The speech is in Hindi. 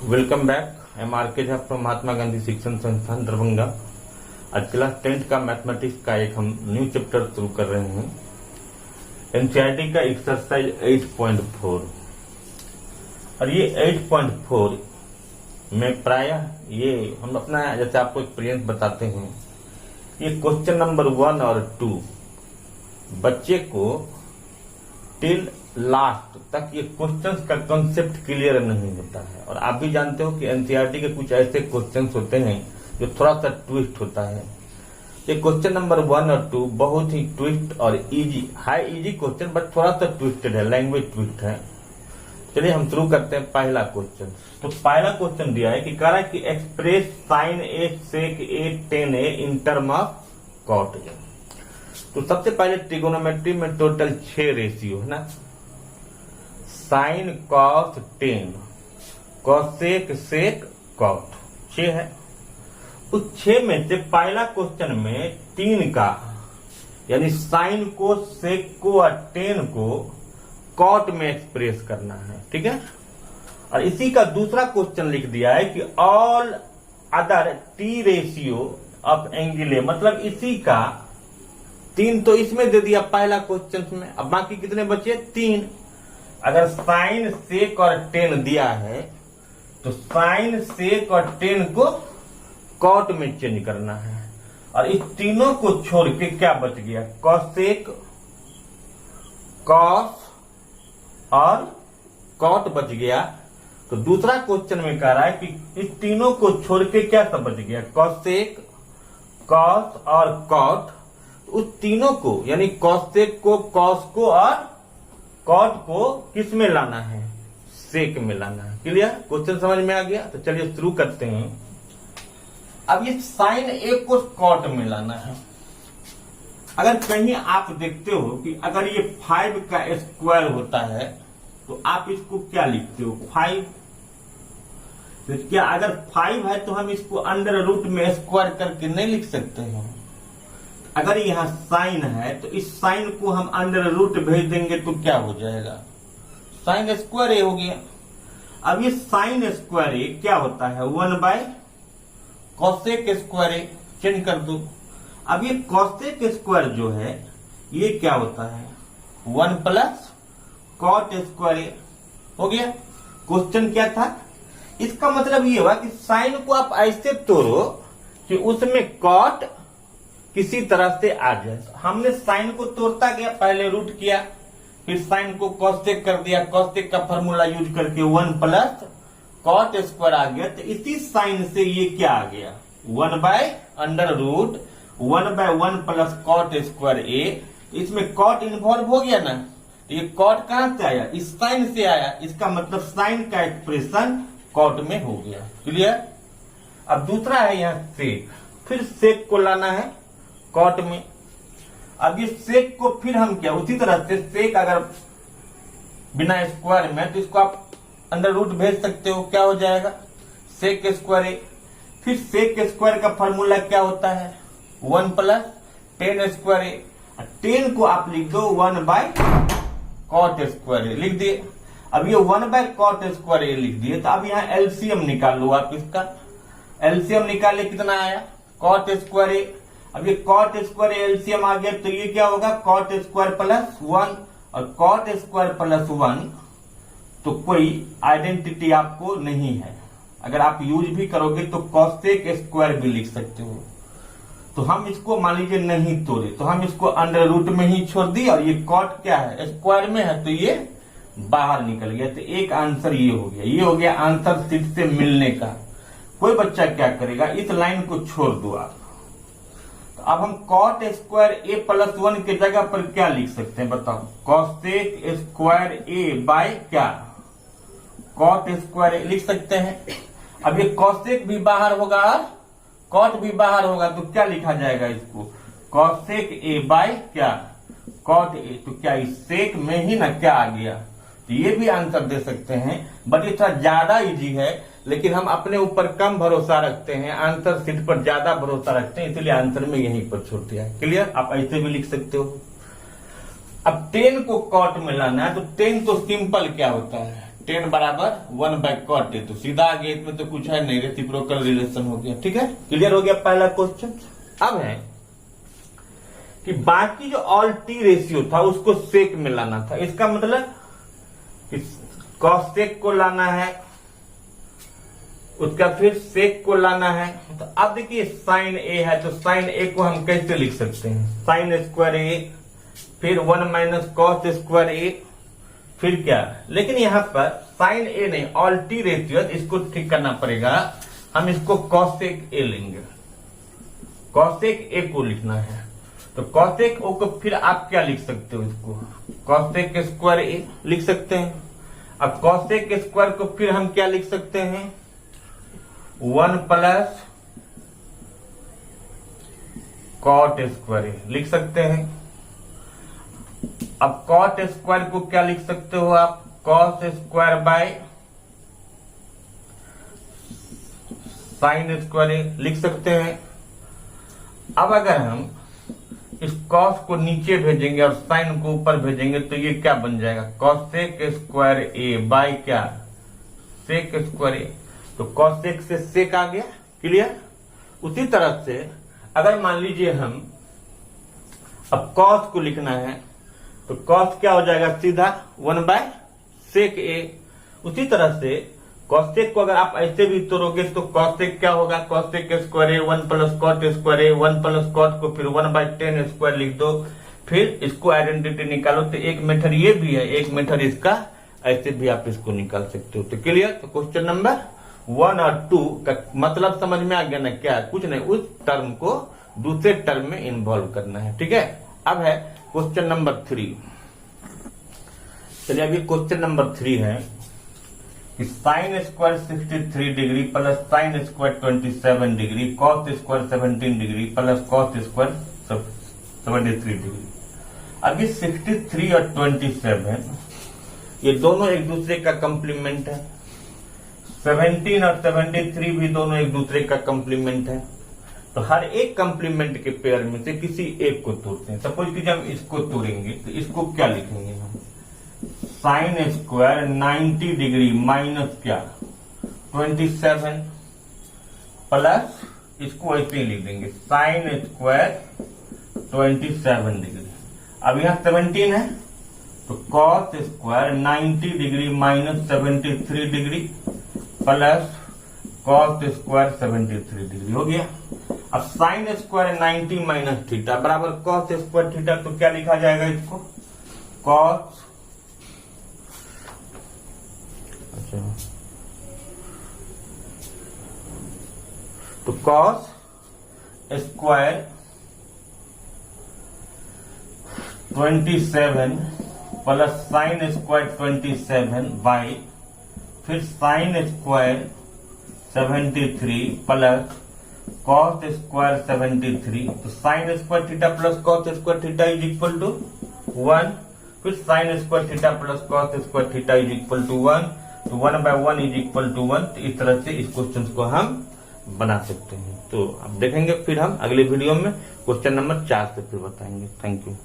Welcome back. MRK Jha from Mahatma Gandhi शिक्षण संस्थान दरभंगा। आज क्लास 10th का मैथमेटिक्स का एक हम न्यू चैप्टर शुरू कर रहे हैं। एनसीईआरटी का एक्सरसाइज 8.4 और ये 8.4 में प्रायः ये हम अपना जैसे आपको एक्सपीरियंस बताते हैं, ये क्वेश्चन नंबर 1 और 2 बच्चे को टिल लास्ट तक ये क्वेश्चंस का कॉन्सेप्ट क्लियर नहीं होता है। और आप भी जानते हो कि एनसीईआरटी के कुछ ऐसे क्वेश्चंस होते हैं जो थोड़ा सा ट्विस्ट होता है। ये क्वेश्चन नंबर 1 और 2 बहुत ही ट्विस्ट और easy, high easy question but थोड़ा सा ट्विस्टेड है, लैंग्वेज ट्विस्ट है। चलिए हम शुरू करते हैं पहला क्वेश्चन। तो पहला क्वेश्चन दिया है कि कह रहा है कि express sin A sec A tan A in term of cot A. तो सबसे पहले ट्रिगोनोमेट्री में टोटल 6 रेशियो है ना, sin cos tan cosec sec cot 6 है। उस 6 में से पहला क्वेश्चन में 3 का यानी साइन को सेक को और टेन को कॉट में एक्सप्रेस करना है, ठीक है। और इसी का दूसरा क्वेश्चन लिख दिया है कि all other T ratio of angle, मतलब इसी का 3 तो इसमें दे दिया पहला क्वेश्चन में, अब बाकी कितने बचे 3। अगर साइन सेक और टेन दिया है तो साइन सेक और टेन को कॉट में चेंज करना है। और इस तीनों को छोड़ के क्या बच गया, कॉसेक कॉस और कॉट बच गया। तो दूसरा क्वेश्चन में कह रहा है कि इस तीनों को छोड़ के क्या सब बच गया, कॉसेक कॉस और कॉट। उस तीनों को यानी कॉसेक को, कॉस को और कॉट को किस में लाना है, सेक में लाना है। क्लियर, क्वेश्चन समझ में आ गया। तो चलिए शुरू करते हैं। अब ये साइन ए को कॉट में लाना है। अगर कहीं आप देखते हो कि अगर ये 5 का स्क्वायर होता है तो आप इसको क्या लिखते हो, 5। तो क्या अगर 5 है तो हम इसको अंडर रूट में स्क्वायर करके नहीं लिख सकते हैं। अगर यहां साइन है तो इस साइन को हम अंडर रूट भेज देंगे तो क्या हो जाएगा, साइन स्क्वायर ए हो गया। अब ये साइन स्क्वायर ए क्या होता है, 1 बाय कॉसेक स्क्वायर ए, चेंज कर दो। अब ये कॉसेक स्क्वायर जो है ये क्या होता है, 1 प्लस कॉट स्क्वायर ए हो गया। क्वेश्चन क्या था, इसका मतलब ये हुआ कि साइन को आप ऐसे तोड़ो कि उसमें कॉट किसी तरह से आ जाए। हमने साइन को तोड़ता गया, पहले रूट किया, फिर साइन को कॉसेक कर दिया, कॉसेक का फॉर्मूला यूज करके 1 प्लस कॉट स्क्वायर आ गया। तो इसी साइन से ये क्या आ गया, 1 by under root 1 by 1 plus cot square A. इसमें कॉट इन्वॉल्व हो गया ना, तो ये कॉट कहां से आया, इस साइन से आया। इसका मतलब साइन का एक्सप्रेशन कॉट में हो गया। क्लियर। अब दूसरा है यहाँ सेक, फिर सेक को लाना है कॉट में। अब ये सेक को फिर हम क्या, उसी तरह से सेक अगर बिना स्क्वायर में तो इसको आप अंडर रूट भेज सकते हो, क्या हो जाएगा सेक स्क्वायर ए। फिर सेक स्क्वायर का फॉर्मूला क्या होता है, 1 प्लस टेन स्क्वायर ए। 10 को आप लिख दो 1 बाय कॉट स्क्वायर ए, लिख दिए। अब ये 1 बाय कॉट स्क्वायर ए लिख दिए। तो अब यहाँ एलसीएम निकाल लो आप, इसका एलसीएम निकाले कितना आया, कॉट स्क्वायर ए। अब ये कॉट स्क्वायर एलसीएम आ गया तो ये क्या होगा, कॉट स्क्वायर प्लस 1 और कॉट स्क्वायर प्लस 1। तो कोई आइडेंटिटी आपको नहीं है। अगर आप यूज भी करोगे तो कॉसेक स्क्वायर भी लिख सकते हो। तो हम इसको मान लीजिए नहीं तोड़े तो हम इसको अंडर रूट में ही छोड़ दी। और ये कॉट क्या है, स्क्वायर में है तो ये बाहर निकल गया। तो एक आंसर ये हो गया, ये हो गया आंसर सीट से मिलने का। कोई बच्चा क्या करेगा, इस लाइन को छोड़ दो आप। अब हम कॉट स्क्वायर ए प्लस 1 के जगह पर क्या लिख सकते हैं बताओ, कॉसेक स्क्वायर ए बाय क्या, कॉट स्क्वायर ए लिख सकते हैं। अब ये कॉसेक भी बाहर होगा और कॉट भी बाहर होगा तो क्या लिखा जाएगा इसको, कॉसेक ए बाय क्या, कॉट ए। तो क्या इस सेक में ही ना क्या आ गया, तो ये भी आंसर दे सकते हैं। बट ये थोड़ा ज्यादा इजी है, लेकिन हम अपने ऊपर कम भरोसा रखते हैं, आंसर सीट पर ज्यादा भरोसा रखते हैं, इसलिए आंसर में यहीं पर छोड़ दिया है। क्लियर, आप ऐसे भी लिख सकते हो। अब 10 को कॉट में लाना है तो 10 तो सिंपल क्या होता है, 10 बराबर 1/cot a, तो सीधा आगे इसमें तो कुछ है नहीं, रेसिप्रोकल रिलेशन हो गया। ठीक है, क्लियर हो गया पहला क्वेश्चन। अब है कि बाकी जो ऑल टी रेशियो था उसको सेक में लाना था। इसका मतलब कॉसेक को लाना है, उसका फिर सेक को लाना है। तो अब देखिए साइन ए है, तो साइन ए को हम कैसे लिख सकते हैं, साइन स्क्वायर ए, फिर 1 माइनस कॉस स्क्वायर ए, फिर क्या। लेकिन यहां पर साइन ए नहीं, ऑल टी रेशियो, इसको ठीक करना पड़ेगा। हम इसको कॉसेक ए लेंगे, कॉसेक ए को लिखना है। तो कॉसेक ओ को फिर आप क्या लिख सकते हो, इसको कॉसेक स्क्वायर ए लिख सकते हैं। अब कॉसेक स्क्वायर को फिर हम क्या लिख सकते हैं, 1 प्लस कॉट स्क्वायर ए लिख सकते हैं। अब कॉट स्क्वायर को क्या लिख सकते हो आप, cos square by sine square A लिख सकते हैं। अब अगर हम इस कॉस को नीचे भेजेंगे और साइन को ऊपर भेजेंगे तो ये क्या बन जाएगा, कॉसेक स्क्वायर ए बाय क्या, सेक स्क्वायर ए। तो कॉसेक से सेक आ गया, क्लियर। उसी तरह से अगर मान लीजिए हम अब कॉस को लिखना है तो कॉस क्या हो जाएगा, सीधा 1/सेक ए। उसी तरह से कॉसेक को अगर आप ऐसे भी तोड़ोगे तो कॉसेक क्या होगा, कॉसेक स्क्वायर ए 1 प्लस कॉट स्क्वायर ए, 1 प्लस कॉट को फिर 1/10 स्क्वायर लिख दो, फिर इसको आइडेंटिटी निकालो। तो एक मेथड ये भी है, एक मेथड इसका, ऐसे भी आप इसको निकाल सकते हो। तो क्लियर। तो क्वेश्चन नंबर 1 और 2 का मतलब समझ में आ गया ना, क्या कुछ नहीं, उस टर्म को दूसरे टर्म में इन्वॉल्व करना है। ठीक है। अब है क्वेश्चन नंबर 3। चलिए अभी क्वेश्चन नंबर 3 है कि sine square 63 degree plus sine square 27 degree, cos square 17 degree plus cos square 73 degree. अभी 63 और 27 ये दोनों एक दूसरे का कंप्लीमेंट है, 17 और 73 भी दोनों एक दूसरे का कंप्लीमेंट है। तो हर एक कंप्लीमेंट के पेयर में से किसी एक को तोड़ते हैं। सपोज कीजिए हम इसको तोड़ेंगे तो इसको क्या लिखेंगे हम, साइन स्क्वायर 90 डिग्री माइनस क्या 27 प्लस इसको ऐसे ही लिख देंगे साइन स्क्वायर 27 डिग्री। अब यहां 17 है तो cos square 90 degree minus 73 degree plus cos square 73 degree हो गया। अब साइन स्क्वायर 90 माइनस थीटा बराबर कॉस स्क्वायर थीटा, तो क्या लिखा जाएगा इसको, कॉस, अच्छा तो cos square 27 plus sine square 27 by फिर sine square 73 plus cos square 73। तो sine square theta plus cos square theta is equal to 1, फिर sine square theta plus cos square theta is equal to 1, तो 1/1 इज इक्वल टू 1। तो इस तरह से इस क्वेश्चन को हम बना सकते हैं। तो अब देखेंगे फिर हम अगले वीडियो में क्वेश्चन नंबर 4 से फिर बताएंगे। Thank you.